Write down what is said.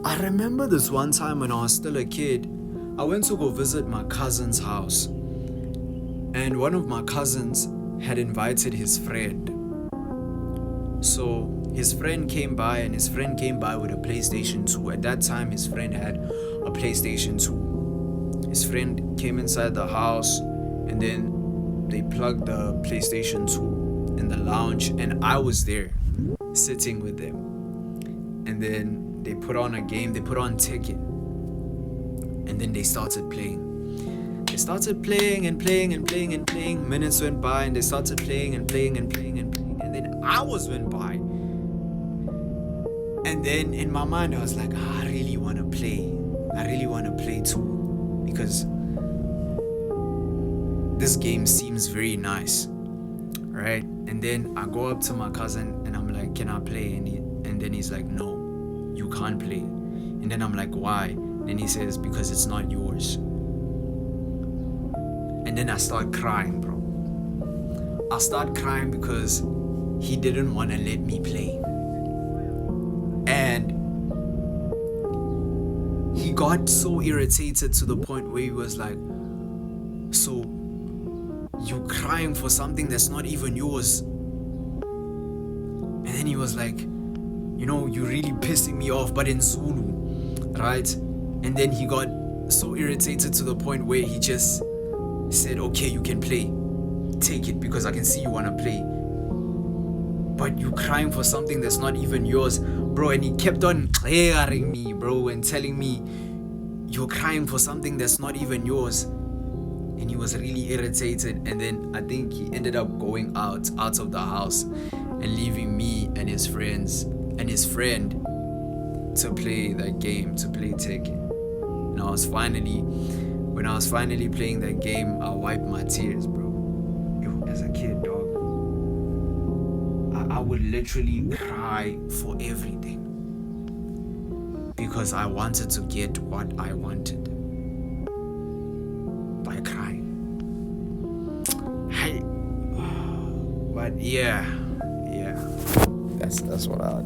I remember this one time when I was still a kid, I went to go visit my cousin's house. And one of my cousins had invited his friend. So his friend came by, and his friend came by with a PlayStation 2. At that time, his friend had a PlayStation 2. His friend came inside the house, and then they plugged the PlayStation 2 in the lounge, and I was there sitting with them. And then they put on a game, they put on Tekken, and then they started playing. They started playing and playing and playing and playing. Minutes went by, and they started playing and playing and playing and playing. And then hours went by. And then in my mind, I was like, I really want to play. I really want to play too. Because this game seems very nice. Right? And then I go up to my cousin and I'm like, can I play? And then he's like, no, you can't play. And then I'm like, why? And he says, because it's not yours. And then I start crying, bro. I start crying because he didn't want to let me play. And he got so irritated to the point where he was like, so you crying for something that's not even yours? And then he was like, you know, you're really pissing me off, but in Zulu, right? And then he got so irritated to the point where he just said, okay, you can play. Take it, because I can see you want to play. But you crying for something that's not even yours, bro. And he kept on clearing me, bro, and telling me, you're crying for something that's not even yours. And he was really irritated. And then I think he ended up going out of the house and leaving me and his friends and his friend to play that game, to play Tekken. And when I was finally playing that game, I wiped my tears, bro. As a kid, dog, I would literally cry for everything because I wanted to get what I wanted by crying. But yeah, that's what I